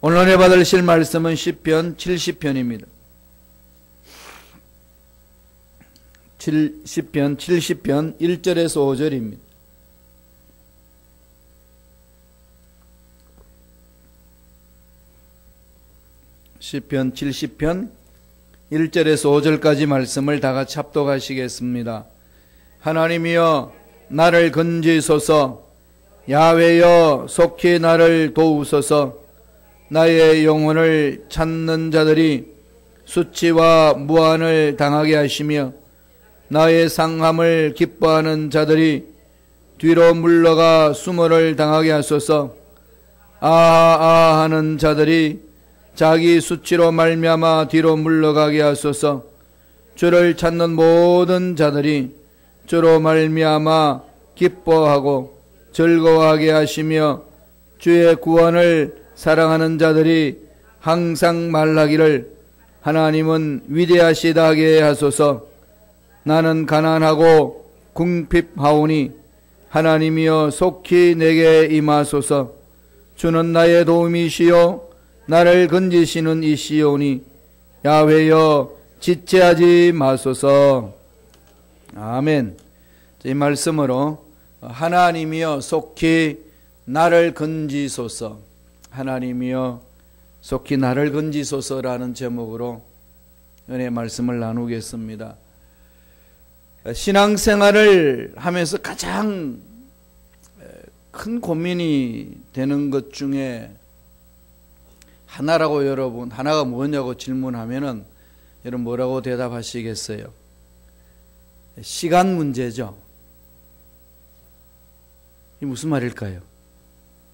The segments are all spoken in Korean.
오늘 은혜 받으실 말씀은 시편 70편입니다. 시편 70편 1절에서 5절입니다. 시편 70편 1절에서 5절까지 말씀을 다 같이 합독하시겠습니다. 하나님이여 나를 건지소서, 야훼여 속히 나를 도우소서. 나의 영혼을 찾는 자들이 수치와 무한을 당하게 하시며 나의 상함을 기뻐하는 자들이 뒤로 물러가 수모를 당하게 하소서. 아아 하는 자들이 자기 수치로 말미암아 뒤로 물러가게 하소서. 주를 찾는 모든 자들이 주로 말미암아 기뻐하고 즐거워하게 하시며 주의 구원을 사랑하는 자들이 항상 말하기를 하나님은 위대하시다 하게 하소서. 나는 가난하고 궁핍하오니 하나님이여 속히 내게 임하소서. 주는 나의 도움이시요 나를 건지시는 이시오니 야훼여 지체하지 마소서. 아멘. 이 말씀으로 하나님이여 속히 나를 건지소서, 하나님이여 속히 나를 건지소서라는 제목으로 은혜의 말씀을 나누겠습니다. 신앙생활을 하면서 가장 큰 고민이 되는 것 중에 하나라고 여러분, 하나가 뭐냐고 질문하면은 여러분 뭐라고 대답하시겠어요? 시간 문제죠. 이게 무슨 말일까요?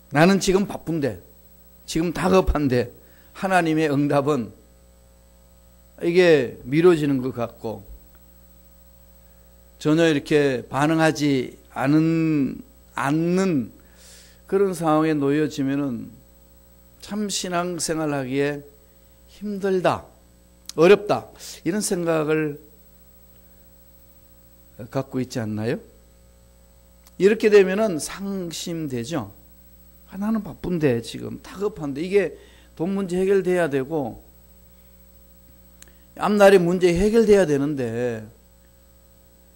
나는 지금 바쁜데, 지금 다급한데 하나님의 응답은 이게 미뤄지는 것 같고 전혀 이렇게 반응하지 않는 그런 상황에 놓여지면은 참 신앙생활 하기에 힘들다, 어렵다, 이런 생각을 갖고 있지 않나요? 이렇게 되면은 상심되죠. 나는 바쁜데 지금 다급한데 이게 돈 문제 해결돼야 되고 앞날의 문제 해결돼야 되는데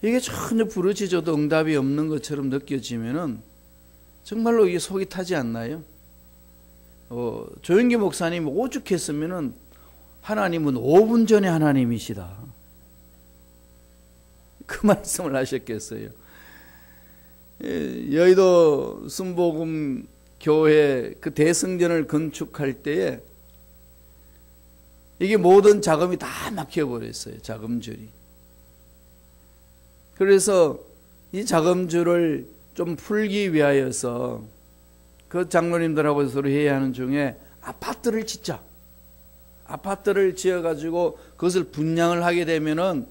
이게 전혀 부르짖어도 응답이 없는 것처럼 느껴지면은 정말로 이게 속이 타지 않나요? 조영기 목사님 오죽했으면은 하나님은 5분 전에 하나님이시다, 그 말씀을 하셨겠어요. 여의도 순복음 교회 그 대성전을 건축할 때에 이게 모든 자금이 다 막혀버렸어요. 자금줄이. 그래서 이 자금줄을 좀 풀기 위하여서 그 장로님들하고 서로 회의하는 중에 아파트를 짓자, 아파트를 지어가지고 그것을 분양을 하게 되면은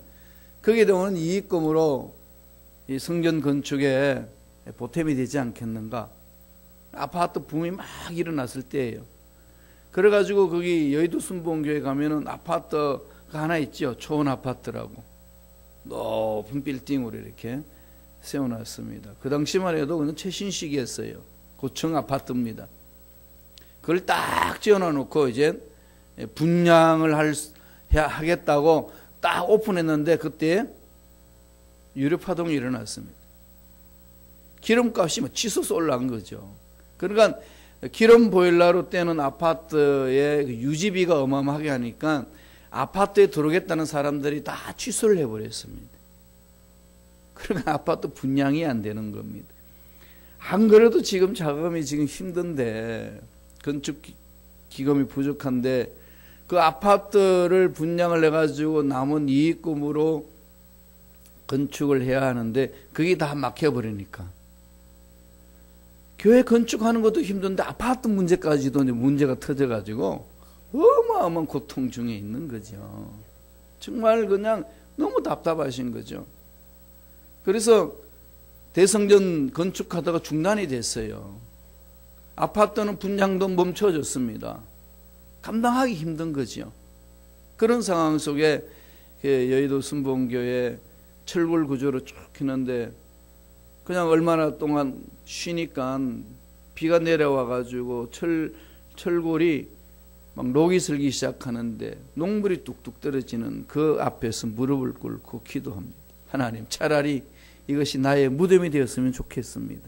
거기에 들어오는 이익금으로 이 성전 건축에 보탬이 되지 않겠는가. 아파트 붐이 막 일어났을 때예요. 그래가지고 거기 여의도 순복음교회 가면은 아파트가 하나 있죠. 초원 아파트라고 높은 빌딩으로 이렇게 세워놨습니다. 그 당시만 해도 그건 최신식이었어요. 고층 아파트입니다. 그걸 딱 지어놓고 이제 분양을 하겠다고 딱 오픈했는데 그때 유류파동이 일어났습니다. 기름값이 뭐 치솟아 올라간 거죠. 그러니까 기름 보일러로 떼는 아파트의 유지비가 어마어마하게 하니까 아파트에 들어오겠다는 사람들이 다 취소를 해버렸습니다. 그러니까 아파트 분양이 안 되는 겁니다. 안 그래도 지금 자금이 지금 힘든데, 건축 기금이 부족한데 그 아파트를 분양을 해가지고 남은 이익금으로 건축을 해야 하는데 그게 다 막혀버리니까 교회 건축하는 것도 힘든데 아파트 문제까지도 문제가 터져가지고 어마어마한 고통 중에 있는 거죠. 정말 그냥 너무 답답하신 거죠. 그래서 대성전 건축하다가 중단이 됐어요. 아파트는 분양도 멈춰졌습니다. 감당하기 힘든 거죠. 그런 상황 속에 여의도 순복음교회 철골 구조로 쭉 했는데 그냥 얼마나 동안 쉬니까 비가 내려와 가지고 철골이 막 녹이 슬기 시작하는데 녹물이 뚝뚝 떨어지는 그 앞에서 무릎을 꿇고 기도합니다. 하나님, 차라리 이것이 나의 무덤이 되었으면 좋겠습니다.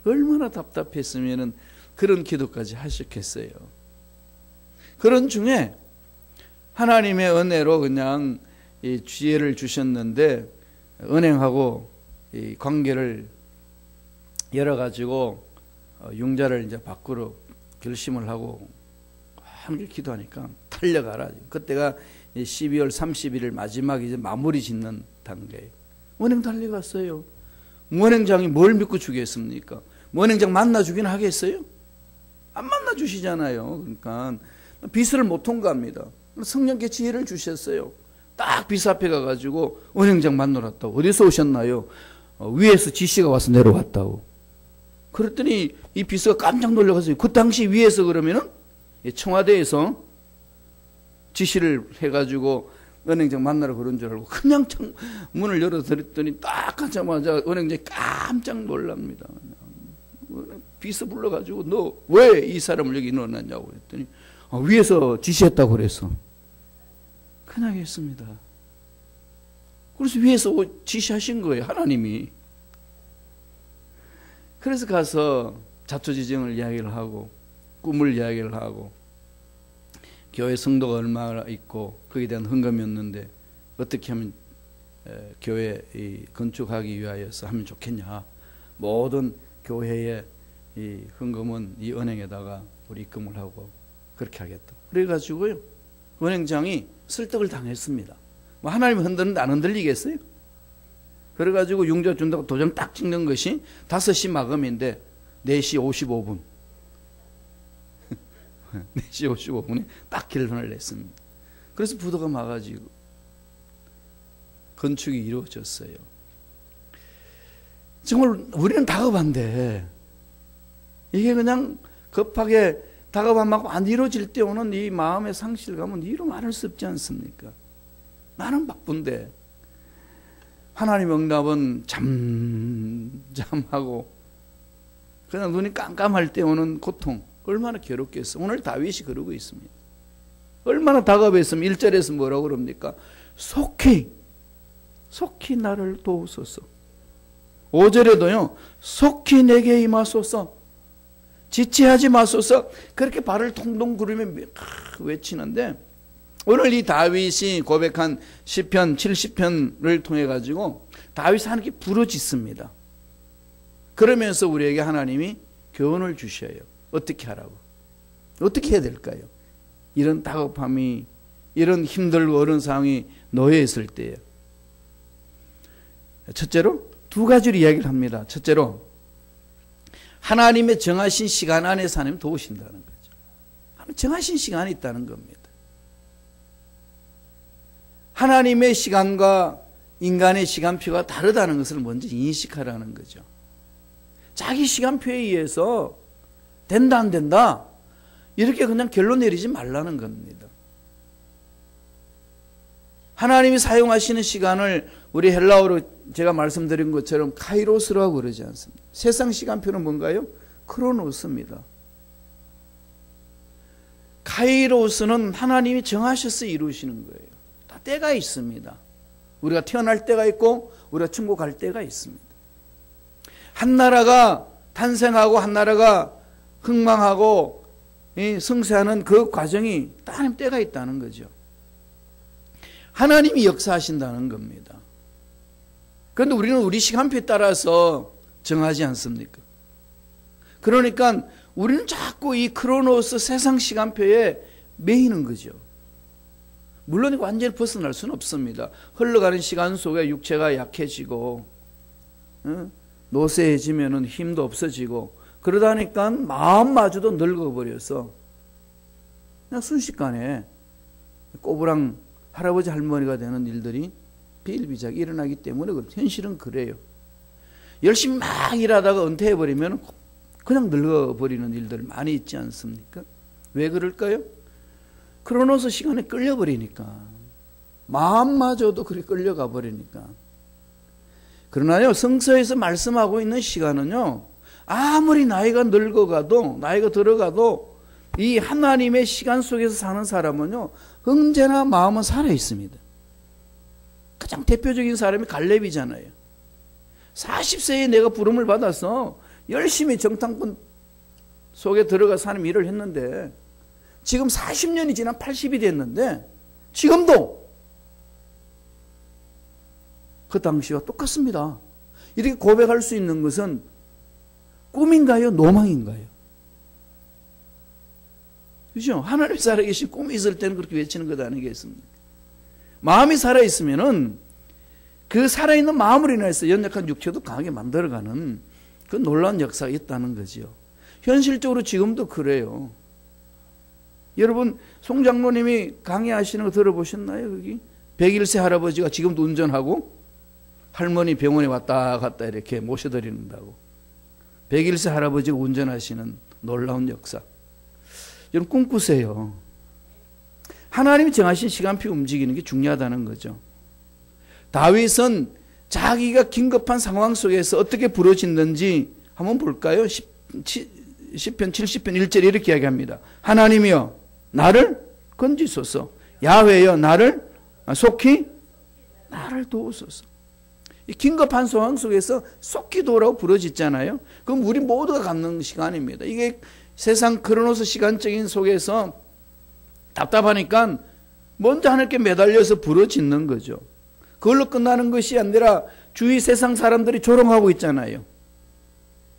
얼마나 답답했으면 그런 기도까지 하셨겠어요. 그런 중에 하나님의 은혜로 그냥 이 지혜를 주셨는데 은행하고 이 관계를 열어가지고 융자를 이제 밖으로 결심을 하고 함께 기도하니까 달려가라. 그때가 12월 31일 마지막 이제 마무리 짓는 단계에 은행 달려갔어요. 은행장이 뭘 믿고 주겠습니까? 은행장 만나 주긴 하겠어요? 안 만나 주시잖아요. 그러니까 빚을 못 통과합니다. 성령께 지혜를 주셨어요. 딱 빚 앞에 가가지고 은행장 만나러 왔다고. 어디서 오셨나요? 위에서 지시가 와서 내려왔다고. 그랬더니 이 비서가 깜짝 놀라서 그 당시 위에서 그러면은 청와대에서 지시를 해가지고 은행장 만나러 그런 줄 알고 그냥 문을 열어드렸더니 딱 가자마자 은행장이 깜짝 놀랍니다. 비서 불러가지고 너 왜 이 사람을 여기 넣어놨냐고 그랬더니 위에서 지시했다고 그랬어. 그냥 했습니다. 그래서 위에서 지시하신 거예요. 하나님이. 그래서 가서 자초지정을 이야기를 하고 꿈을 이야기를 하고 교회 성도가 얼마나 있고 거기에 대한 헌금이었는데 어떻게 하면 교회 건축하기 위하여서 하면 좋겠냐. 모든 교회의 이 헌금은 이 은행에다가 우리 입금을 하고 그렇게 하겠다. 그래가지고요 은행장이 설득을 당했습니다. 뭐 하나님이 흔드는데 안 흔들리겠어요? 그래가지고 융자 준다고 도장 딱 찍는 것이 5시 마감인데 4시 55분 4시 55분에 딱 결론을 냈습니다. 그래서 부도가 막아지고 건축이 이루어졌어요. 정말 우리는 다급한데 이게 그냥 급하게 다급함하고 안 이루어질 때 오는 이 마음의 상실감은 이루 말할 수 없지 않습니까? 나는 바쁜데 하나님 응답은 잠잠하고 그냥 눈이 깜깜할 때 오는 고통 얼마나 괴롭겠어. 오늘 다윗이 그러고 있습니다. 얼마나 다급했으면 1절에서 뭐라고 그럽니까? 속히 나를 도우소서. 5절에도요 속히 내게 임하소서. 지체하지 마소서. 그렇게 발을 통통 구르며 외치는데 오늘 이 다윗이 고백한 시편 70편을 통해 가지고 다윗이 하나님께 부르짖습니다. 그러면서 우리에게 하나님이 교훈을 주셔요. 어떻게 하라고? 어떻게 해야 될까요? 이런 다급함이 이런 힘들고 어려운 상황이 놓여 있을 때에 첫째로 2가지로 이야기를 합니다. 첫째로 하나님의 정하신 시간 안에서 하나님 도우신다는 거죠. 정하신 시간이 있다는 겁니다. 하나님의 시간과 인간의 시간표가 다르다는 것을 먼저 인식하라는 거죠. 자기 시간표에 의해서 된다 안 된다 이렇게 그냥 결론 내리지 말라는 겁니다. 하나님이 사용하시는 시간을 우리 헬라어로 제가 말씀드린 것처럼 카이로스라고 그러지 않습니다. 세상 시간표는 뭔가요? 크로노스입니다. 카이로스는 하나님이 정하셔서 이루시는 거예요. 다 때가 있습니다. 우리가 태어날 때가 있고 우리가 천국 갈 때가 있습니다. 한 나라가 탄생하고 한 나라가 흥망하고 승세하는 그 과정이 하나님 때가 있다는 거죠. 하나님이 역사하신다는 겁니다. 그런데 우리는 우리 시간표에 따라서 정하지 않습니까? 그러니까 우리는 자꾸 이 크로노스 세상 시간표에 매이는 거죠. 물론 완전히 벗어날 수는 없습니다. 흘러가는 시간 속에 육체가 약해지고 노쇠해지면 힘도 없어지고 그러다니까 마음마저도 늙어버려서 그냥 순식간에 꼬부랑 할아버지 할머니가 되는 일들이 비일비재하게 일어나기 때문에 현실은 그래요. 열심히 막 일하다가 은퇴해버리면 그냥 늙어버리는 일들 많이 있지 않습니까? 왜 그럴까요? 크로노스 시간에 끌려버리니까 마음마저도 그렇게 끌려가 버리니까. 그러나요 성서에서 말씀하고 있는 시간은요 아무리 나이가 늙어가도 나이가 들어가도 이 하나님의 시간 속에서 사는 사람은요, 언제나 마음은 살아 있습니다. 가장 대표적인 사람이 갈렙이잖아요. 40세에 내가 부름을 받아서 열심히 정탐꾼 속에 들어가 사는 일을 했는데, 지금 40년이 지난 80이 됐는데 지금도 그 당시와 똑같습니다. 이렇게 고백할 수 있는 것은 꿈인가요? 노망인가요? 그죠? 하나님 살아계신 꿈이 있을 때는 그렇게 외치는 것 아니겠습니까? 마음이 살아있으면은 그 살아있는 마음으로 인해서 연약한 육체도 강하게 만들어가는 그 놀라운 역사가 있다는 거죠. 현실적으로 지금도 그래요. 여러분, 송 장로님이 강의하시는 거 들어보셨나요? 여기 101세 할아버지가 지금도 운전하고 할머니 병원에 왔다 갔다 이렇게 모셔드린다고. 101세 할아버지가 운전하시는 놀라운 역사. 여러분, 꿈꾸세요. 하나님이 정하신 시간표 움직이는 게 중요하다는 거죠. 다윗은 자기가 긴급한 상황 속에서 어떻게 부르짖는지 한번 볼까요? 10편 70편 1절에 이렇게 이야기합니다. 하나님이여 나를 건지소서. 야훼여 나를 속히 나를 도우소서. 이 긴급한 상황 속에서 속히 도우라고 부르짖잖아요. 그럼 우리 모두가 갖는 시간입니다. 이게 세상 크로노스 시간적인 속에서 답답하니까 먼저 하나님께 매달려서 부르짖는 거죠. 그걸로 끝나는 것이 아니라 주위 세상 사람들이 조롱하고 있잖아요.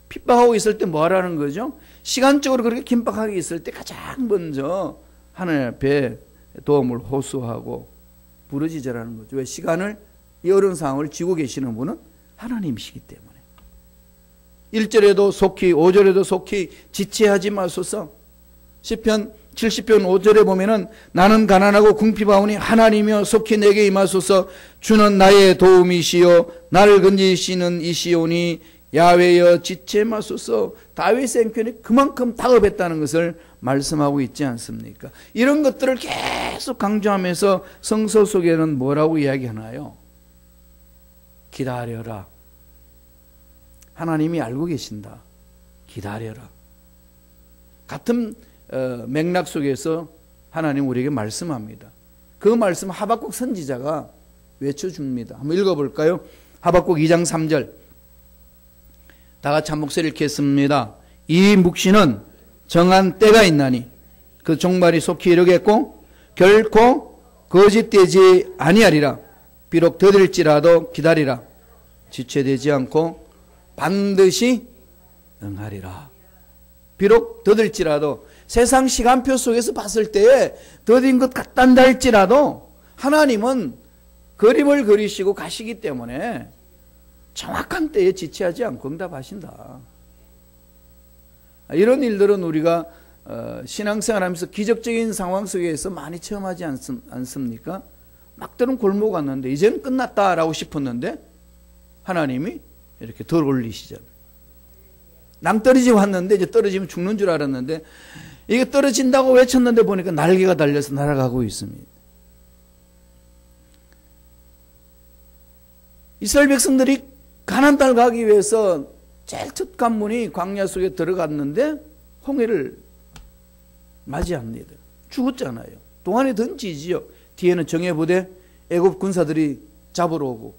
핍박하고 있을 때 뭐 하라는 거죠? 시간적으로 그렇게 긴박하게 있을 때 가장 먼저 하나님 앞에 도움을 호소하고 부르짖으라는 거죠. 왜? 시간을, 이 어려운 상황을 쥐고 계시는 분은 하나님이시기 때문에. 1절에도 속히, 5절에도 속히 지체하지 마소서. 시편 70편 5절에 보면은 나는 가난하고 궁핍하오니 하나님이여 속히 내게 임하소서. 주는 나의 도움이시요 나를 건지시는 이시오니 야훼여 지체 마소서. 다윗의 형편이 그만큼 다급했다는 것을 말씀하고 있지 않습니까? 이런 것들을 계속 강조하면서 성서 속에는 뭐라고 이야기하나요? 기다려라. 하나님이 알고 계신다. 기다려라. 같은 맥락 속에서 하나님 우리에게 말씀합니다. 그 말씀 하박국 선지자가 외쳐줍니다. 한번 읽어볼까요? 하박국 2장 3절. 다 같이 한 목소리 읽겠습니다. 이 묵시는 정한 때가 있나니 그 종말이 속히 이르겠고 결코 거짓되지 아니하리라. 비록 더딜지라도 기다리라. 지체되지 않고 반드시 응하리라. 비록 더딜지라도 세상 시간표 속에서 봤을 때에 더딘 것 같단다 할지라도 하나님은 그림을 그리시고 가시기 때문에 정확한 때에 지체하지 않고 응답하신다. 이런 일들은 우리가 신앙생활하면서 기적적인 상황 속에서 많이 체험하지 않습니까? 막 때론 골목 왔는데 이제는 끝났다라고 싶었는데 하나님이 이렇게 덜 올리시잖아요. 낭떠러지 왔는데 이제 떨어지면 죽는 줄 알았는데 이게 떨어진다고 외쳤는데 보니까 날개가 달려서 날아가고 있습니다. 이스라엘 백성들이 가나안 땅 가기 위해서 제일 첫 관문이 광야 속에 들어갔는데 홍해를 맞이합니다. 죽었잖아요. 동안에 던지지요. 뒤에는 정예부대 애굽 군사들이 잡으러 오고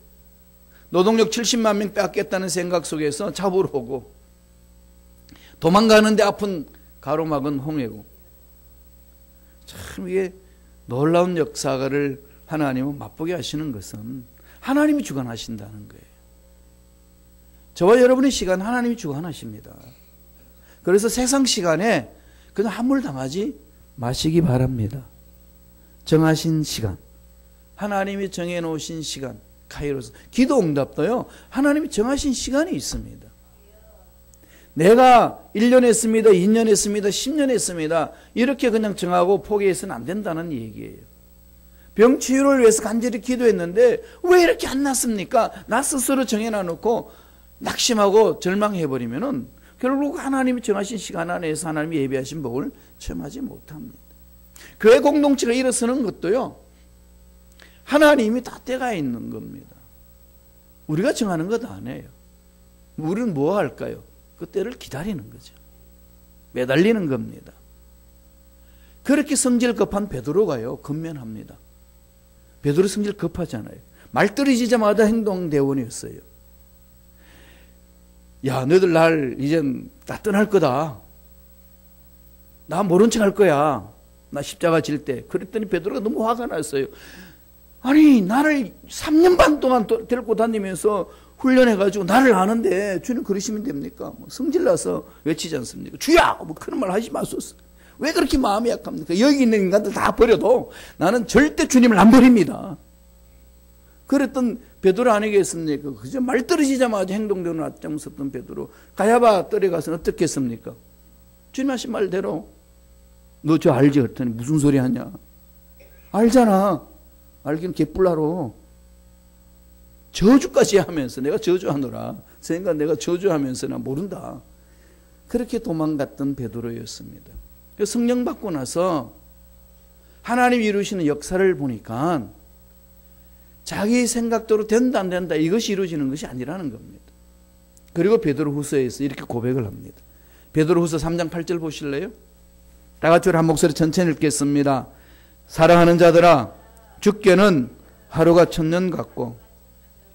노동력 70만 명 뺏겠다는 생각 속에서 잡으러 오고 도망가는데 아픈 가로막은 홍해고. 참 이게 놀라운 역사를 하나님은 맛보게 하시는 것은 하나님이 주관하신다는 거예요. 저와 여러분의 시간 하나님이 주관하십니다. 그래서 세상 시간에 그냥 함몰당하지 마시기 바랍니다. 정하신 시간, 하나님이 정해놓으신 시간, 카이로스, 기도 응답도요 하나님이 정하신 시간이 있습니다. 내가 1년 했습니다, 2년 했습니다, 10년 했습니다 이렇게 그냥 정하고 포기해서는 안 된다는 얘기예요. 병 치유를 위해서 간절히 기도했는데 왜 이렇게 안 낫습니까? 나 스스로 정해놔놓고 낙심하고 절망해버리면은 결국 하나님이 정하신 시간 안에서 하나님이 예비하신 복을 체험하지 못합니다. 교회 공동체가 일어서는 것도요 하나님이 다 때가 있는 겁니다. 우리가 정하는 것 아니에요. 우리는 뭐 할까요? 그 때를 기다리는 거죠. 매달리는 겁니다. 그렇게 성질 급한 베드로가요, 건면합니다. 베드로 성질 급하잖아요. 말 떨어지자마자 행동대원이었어요. 야, 너희들 날 이젠 다 떠날 거다. 나 모른 척 할 거야. 나 십자가 질 때. 그랬더니 베드로가 너무 화가 났어요. 아니, 나를 3년 반 동안 데리고 다니면서 훈련해가지고 나를 아는데 주님 그러시면 됩니까? 뭐 성질나서 외치지 않습니까? 주야! 뭐 그런 말 하지 마소서. 왜 그렇게 마음이 약합니까? 여기 있는 인간들 다 버려도 나는 절대 주님을 안 버립니다. 그랬던 베드로 아니겠습니까? 그저 말 떨어지자마자 행동대로 앞장섰던 베드로. 가야바 뜰에 가서는 어떻게 했습니까? 주님 하신 말대로 너 저 알지? 그랬더니 무슨 소리 하냐? 알잖아. 알긴 개뿔나로. 저주까지 하면서 내가 저주하노라. 생각 내가 저주하면서 나 모른다. 그렇게 도망갔던 베드로였습니다. 성령 받고 나서 하나님이 이루시는 역사를 보니까 자기 생각대로 된다 안 된다 이것이 이루어지는 것이 아니라는 겁니다. 그리고 베드로후서에서 이렇게 고백을 합니다. 베드로후서 3장 8절 보실래요? 다 같이 한 목소리 천천히 읽겠습니다. 사랑하는 자들아, 주께는 하루가 1000년 같고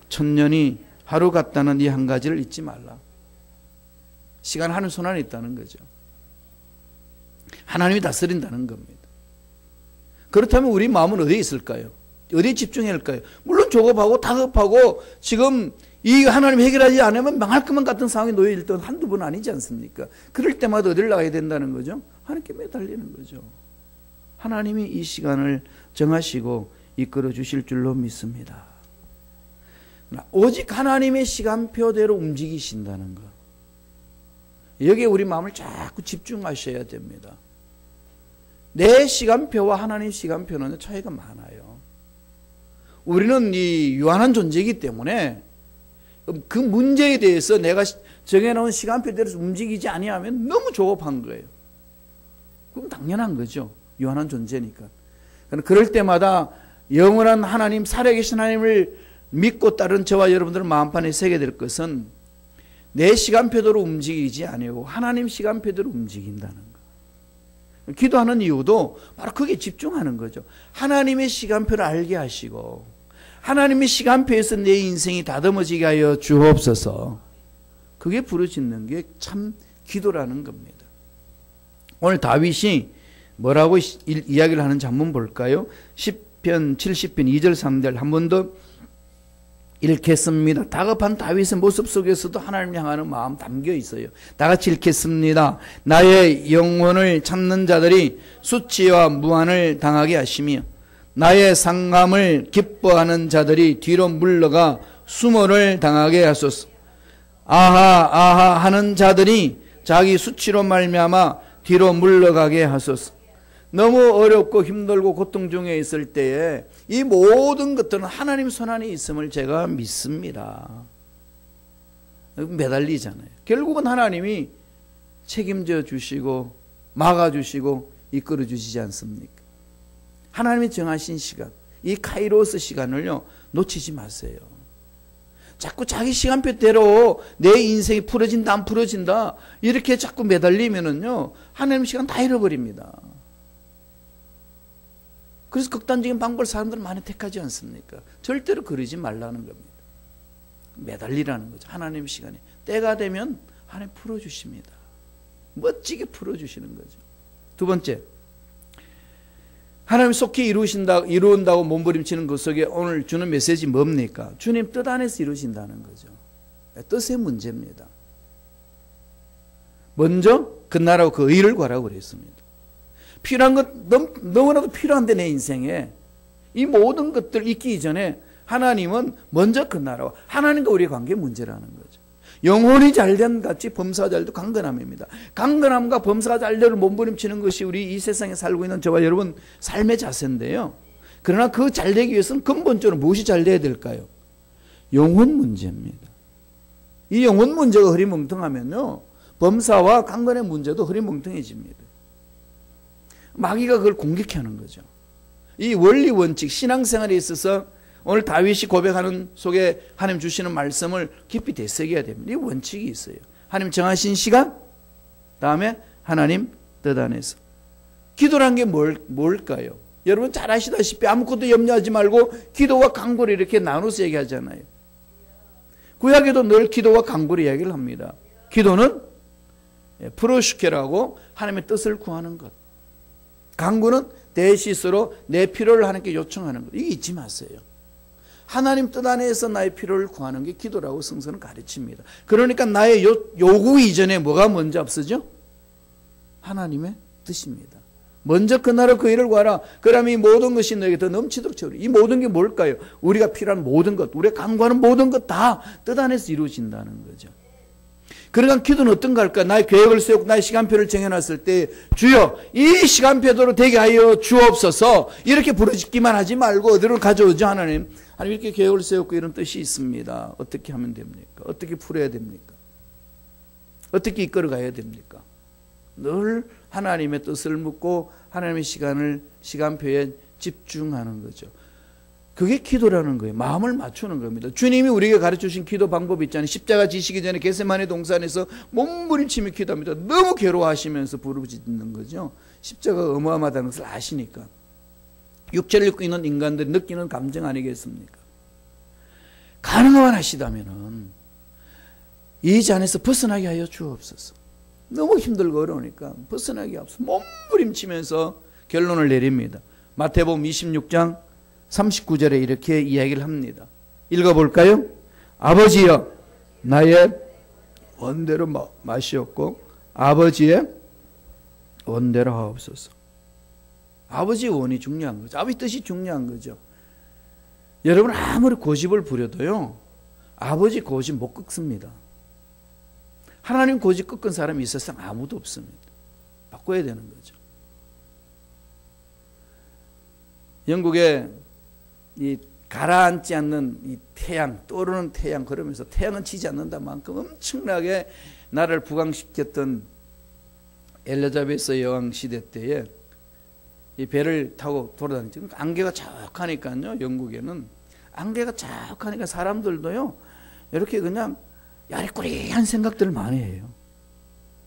1000년이 하루 같다는 이 한 가지를 잊지 말라. 시간 하늘 손안에 있다는 거죠. 하나님이 다스린다는 겁니다. 그렇다면 우리 마음은 어디에 있을까요? 어디에 집중해야 할까요? 물론 조급하고 다급하고 지금 이 하나님 해결하지 않으면 망할 것만 같은 상황에 놓여질 때는 한두 번 아니지 않습니까? 그럴 때마다 어디를 나가야 된다는 거죠? 하나님께 매달리는 거죠. 하나님이 이 시간을 정하시고 이끌어 주실 줄로 믿습니다. 오직 하나님의 시간표대로 움직이신다는 것. 여기에 우리 마음을 자꾸 집중하셔야 됩니다. 내 시간표와 하나님 시간표는 차이가 많아요. 우리는 이 유한한 존재이기 때문에 그 문제에 대해서 내가 정해놓은 시간표대로 움직이지 아니하면 너무 조급한 거예요. 그럼 당연한 거죠. 유한한 존재니까. 그럴 때마다 영원한 하나님, 살아계신 하나님을 믿고 따른 저와 여러분들은 마음판에 새게 될 것은 내 시간표대로 움직이지 아니고 하나님 시간표대로 움직인다는 거. 기도하는 이유도 바로 거기에 집중하는 거죠. 하나님의 시간표를 알게 하시고 하나님의 시간표에서 내 인생이 다듬어지게 하여 주옵소서. 그게 부르짖는 게 참 기도라는 겁니다. 오늘 다윗이 뭐라고 이야기를 하는지 한번 볼까요? 10편 70편 2절 3절 한 번 더 읽겠습니다. 다급한 다윗의 모습 속에서도 하나님을 향하는 마음 담겨 있어요. 다 같이 읽겠습니다. 나의 영혼을 찾는 자들이 수치와 무한을 당하게 하시며 나의 상감을 기뻐하는 자들이 뒤로 물러가 수모를 당하게 하소서. 아하 아하 하는 자들이 자기 수치로 말미암아 뒤로 물러가게 하소서. 너무 어렵고 힘들고 고통 중에 있을 때에 이 모든 것들은 하나님 손안에 있음을 제가 믿습니다. 매달리잖아요. 결국은 하나님이 책임져 주시고 막아주시고 이끌어 주시지 않습니까? 하나님이 정하신 시간, 이 카이로스 시간을요 놓치지 마세요. 자꾸 자기 시간표대로 내 인생이 풀어진다 안 풀어진다 이렇게 자꾸 매달리면은요 하나님 시간 다 잃어버립니다. 그래서 극단적인 방법을 사람들은 많이 택하지 않습니까? 절대로 그러지 말라는 겁니다. 매달리라는 거죠. 하나님 시간에 때가 되면 하나님 풀어주십니다. 멋지게 풀어주시는 거죠. 두 번째, 하나님 속히 이루온다고 몸부림치는 것 속에 오늘 주는 메시지 뭡니까? 주님 뜻 안에서 이루신다는 거죠. 뜻의 문제입니다. 먼저 그 나라와 그 의를 구하라고 그랬습니다. 필요한 것 너무나도 필요한데 내 인생에 이 모든 것들 있기 이전에 하나님은 먼저 그 나라와 하나님과 우리의 관계 문제라는 거죠. 영혼이 잘된 같이 범사가 잘도 강건함입니다. 강건함과 범사가 잘되를 몸부림치는 것이 우리 이 세상에 살고 있는 저와 여러분 삶의 자세인데요. 그러나 그 잘되기 위해서는 근본적으로 무엇이 잘돼야 될까요? 영혼 문제입니다. 이 영혼 문제가 흐리멍텅하면요 범사와 강건의 문제도 흐리멍텅해집니다. 마귀가 그걸 공격하는 거죠. 이 원리 원칙 신앙생활에 있어서 오늘 다윗이 고백하는 속에 하나님 주시는 말씀을 깊이 되새겨야 됩니다. 이 원칙이 있어요. 하나님 정하신 시간, 다음에 하나님 뜻 안에서. 기도란 게 뭘까요? 여러분 잘 아시다시피 아무것도 염려하지 말고 기도와 간구를 이렇게 나눠서 얘기하잖아요. 구약에도 늘 기도와 간구를 이야기를 합니다. 기도는 프로슈케라고 하나님의 뜻을 구하는 것. 간구는 대시스로 내 필요를 하나님께 요청하는 것. 이게 잊지 마세요. 하나님 뜻 안에서 나의 필요를 구하는 게 기도라고 성서는 가르칩니다. 그러니까 나의 요구 이전에 뭐가 먼저 앞서죠? 하나님의 뜻입니다. 먼저 그 나라 그 일을 구하라. 그러면 이 모든 것이 너에게 더 넘치도록 채우리. 이 모든 게 뭘까요? 우리가 필요한 모든 것, 우리가 간구하는 모든 것 다 뜻 안에서 이루어진다는 거죠. 그러니까 기도는 어떤가 할까? 나의 계획을 세우고 나의 시간표를 정해놨을 때 주여 이 시간표대로 되게 하여 주옵소서 이렇게 부르짖기만 하지 말고 어디로 가져오죠 하나님. 하나님 이렇게 계획을 세우고 이런 뜻이 있습니다. 어떻게 하면 됩니까? 어떻게 풀어야 됩니까? 어떻게 이끌어 가야 됩니까? 늘 하나님의 뜻을 묻고 하나님의 시간표에 집중하는 거죠. 그게 기도라는 거예요. 마음을 맞추는 겁니다. 주님이 우리에게 가르쳐주신 기도 방법이 있잖아요. 십자가 지시기 전에 겟세마네 동산에서 몸부림치며 기도합니다. 너무 괴로워하시면서 부르짖는 거죠. 십자가가 어마어마하다는 것을 아시니까. 육체를 입고 있는 인간들이 느끼는 감정 아니겠습니까? 가능한 하시다면은 이 잔에서 벗어나게 하여 주옵소서. 너무 힘들고 어려우니까 벗어나게 하옵소서. 몸부림치면서 결론을 내립니다. 마태복음 26장 39절에 이렇게 이야기를 합니다. 읽어볼까요? 아버지여 나의 원대로 마시옵고 아버지의 원대로 하옵소서. 아버지의 원이 중요한 거죠. 아버지 뜻이 중요한 거죠. 여러분 아무리 고집을 부려도요 아버지 고집 못 꺾습니다. 하나님 고집 꺾은 사람이 이 세상 아무도 없습니다. 바꿔야 되는 거죠. 영국에 이 가라앉지 않는 이 태양, 떠오르는 태양, 그러면서 태양은 지지 않는다 만큼 엄청나게 나라를 부강시켰던 엘리자베스 여왕 시대 때에 이 배를 타고 돌아다니죠. 안개가 자욱하니까요, 영국에는. 안개가 자욱하니까 사람들도요, 이렇게 그냥 야리꾸리한 생각들을 많이 해요.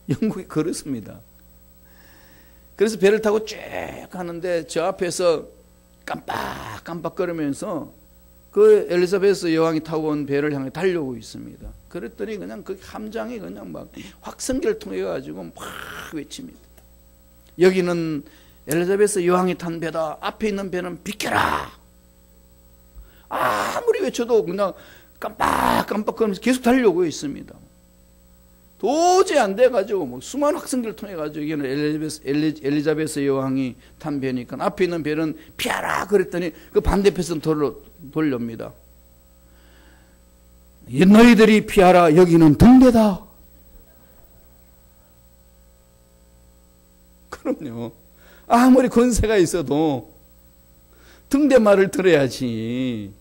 영국이 그렇습니다. 그래서 배를 타고 쭉 가는데 저 앞에서 깜빡깜빡거리면서 그 엘리자베스 여왕이 타고 온 배를 향해 달려오고 있습니다. 그랬더니 그냥 그 함장이 그냥 막 확성기를 통해 가지고 막 외칩니다. 여기는 엘리자베스 여왕이 탄 배다. 앞에 있는 배는 비켜라. 아무리 외쳐도 그냥 깜빡깜빡거리면서 계속 달려오고 있습니다. 도저히 안 돼가지고 뭐 수많은 확성기를 통해 가지고 이게는 엘리자베스 여왕이 탄 배니까 앞에 있는 배는 피하라 그랬더니 그 반대편에서 돌려옵니다. 너희들이 피하라. 여기는 등대다. 그럼요. 아무리 권세가 있어도 등대 말을 들어야지.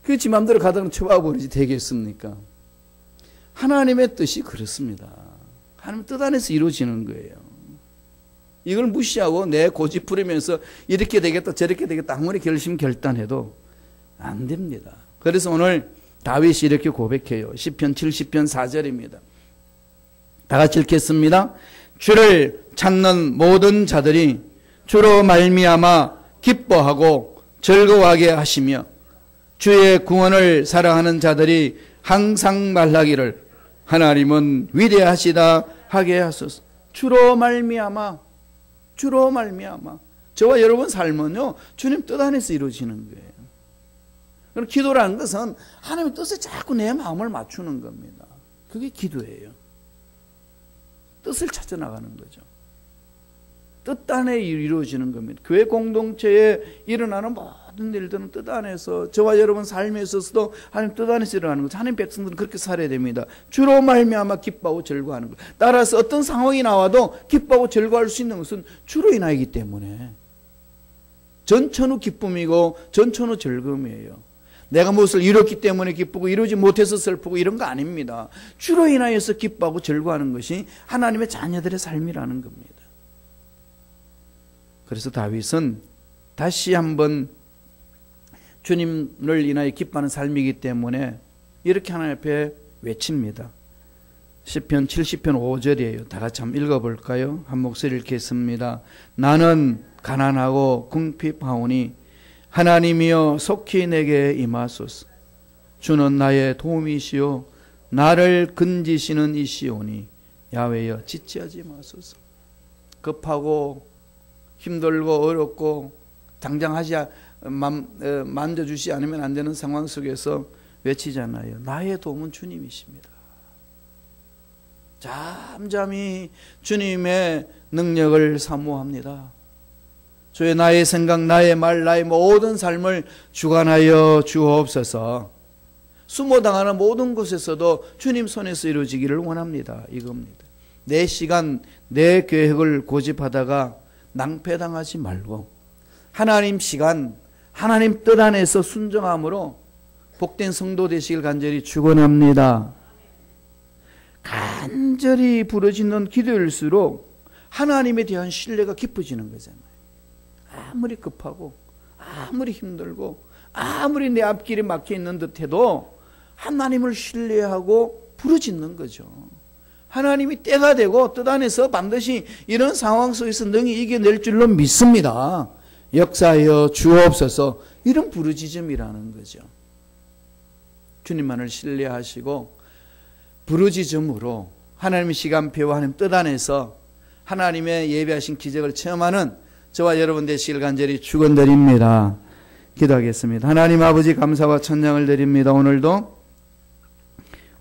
그 지 맘대로 가다가 쳐봐버리지 되겠습니까? 하나님의 뜻이 그렇습니다. 하나님 뜻 안에서 이루어지는 거예요. 이걸 무시하고 내 고집 부리면서 이렇게 되겠다 저렇게 되겠다 아무리 결심결단해도 안 됩니다. 그래서 오늘 다윗이 이렇게 고백해요. 시편 70편 4절입니다. 다 같이 읽겠습니다. 주를 찾는 모든 자들이 주로 말미암아 기뻐하고 즐거워하게 하시며 주의 구원을 사랑하는 자들이 항상 말하기를 하나님은 위대하시다 하게 하소서. 주로 말미암아 저와 여러분 삶은요 주님 뜻 안에서 이루어지는 거예요. 그럼 기도라는 것은 하나님의 뜻에 자꾸 내 마음을 맞추는 겁니다. 그게 기도예요. 뜻을 찾아 나가는 거죠. 뜻 안에 이루어지는 겁니다. 교회 공동체에 일어나는 모든 일들은 뜻 안에서 저와 여러분 삶에 있어서도 하나님 뜻 안에서 일어나는 거죠. 하나님 백성들은 그렇게 살아야 됩니다. 주로 말미암아 기뻐하고 즐거워하는 것. 따라서 어떤 상황이 나와도 기뻐하고 즐거워할 수 있는 것은 주로 인하이기 때문에 전천후 기쁨이고 전천후 즐거움이에요. 내가 무엇을 이뤘기 때문에 기쁘고 이루지 못해서 슬프고 이런 거 아닙니다. 주로 인하여서 기뻐하고 즐거워하는 것이 하나님의 자녀들의 삶이라는 겁니다. 그래서 다윗은 다시 한번 주님을 인하여 기뻐하는 삶이기 때문에 이렇게 하나님 앞에 외칩니다. 시편 70편 5절이에요. 다 같이 한번 읽어볼까요? 한 목소리 읽겠습니다. 나는 가난하고 궁핍하오니 하나님이여 속히 내게 임하소서. 주는 나의 도움이시오 나를 건지시는 이시오니 야훼여 지체하지 마소서. 급하고 힘들고 어렵고 당장 만져주시 않으면 안 되는 상황 속에서 외치잖아요. 나의 도움은 주님이십니다. 잠잠히 주님의 능력을 사모합니다. 주의 나의 생각, 나의 말, 나의 모든 삶을 주관하여 주옵소서. 수모당하는 모든 곳에서도 주님 손에서 이루어지기를 원합니다. 이겁니다. 내 시간, 내 계획을 고집하다가 낭패당하지 말고 하나님 시간, 하나님 뜻 안에서 순종함으로 복된 성도 되시길 간절히 축원합니다. 간절히 부르짖는 기도일수록 하나님에 대한 신뢰가 깊어지는 거잖아요. 아무리 급하고 아무리 힘들고 아무리 내 앞길이 막혀 있는 듯해도 하나님을 신뢰하고 부르짖는 거죠. 하나님이 때가 되고 뜻 안에서 반드시 이런 상황 속에서 능히 이겨낼 줄로 믿습니다. 역사하여 주옵소서. 이런 부르짖음이라는 거죠. 주님만을 신뢰하시고 부르짖음으로 하나님의 시간표와 하나님 뜻 안에서 하나님의 예비하신 기적을 체험하는 저와 여러분 되시길 간절히 축원드립니다. 기도하겠습니다. 하나님 아버지 감사와 찬양을 드립니다. 오늘도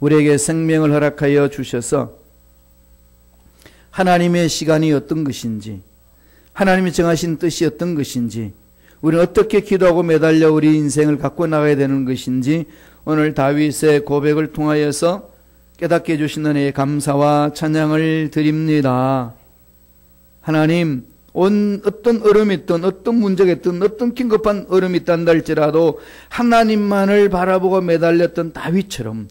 우리에게 생명을 허락하여 주셔서 하나님의 시간이 어떤 것인지, 하나님이 정하신 뜻이 어떤 것인지, 우리는 어떻게 기도하고 매달려 우리 인생을 갖고 나가야 되는 것인지 오늘 다윗의 고백을 통하여서 깨닫게 해주신 은혜에 감사와 찬양을 드립니다. 하나님, 어떤 어려움이 있든 어떤 문제가 있든 어떤 긴급한 어려움이 있단다 할지라도 하나님만을 바라보고 매달렸던 다윗처럼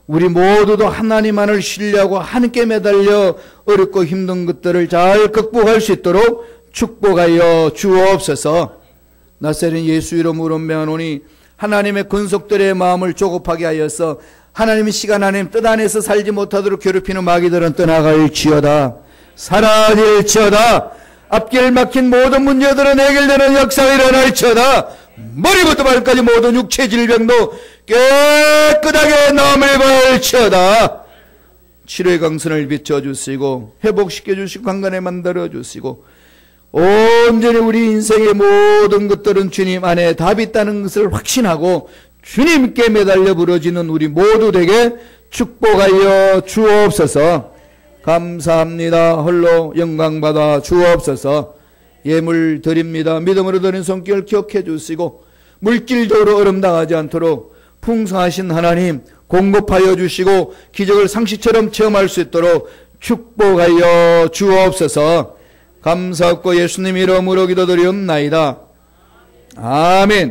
우리 모두도 하나님만을 신뢰하고 하나님께 매달려 어렵고 힘든 것들을 잘 극복할 수 있도록 축복하여 주옵소서. 나사렛 예수 이름으로 명하노니 하나님의 권속들의 마음을 조급하게 하여서 하나님의 시간 하나님 뜻 안에서 살지 못하도록 괴롭히는 마귀들은 떠나갈지어다. 사라질지어다. 앞길 막힌 모든 문제들은 해결되는 역사가 일어날지어다. 머리부터 발까지 모든 육체 질병도 깨끗하게 남을 발지어다. 치료의 강선을 비춰주시고 회복시켜주시고 강건하게 만들어주시고 온전히 우리 인생의 모든 것들은 주님 안에 답이 있다는 것을 확신하고 주님께 매달려 부러지는 우리 모두 되게 축복하여 주옵소서. 감사합니다. 홀로 영광받아 주옵소서. 예물 드립니다. 믿음으로 드린 손길 기억해 주시고 물질적으로 어려움당하지 않도록 풍성하신 하나님 공급하여 주시고 기적을 상식처럼 체험할 수 있도록 축복하여 주옵소서. 감사하고 예수님 이름으로 기도드리옵나이다. 아멘.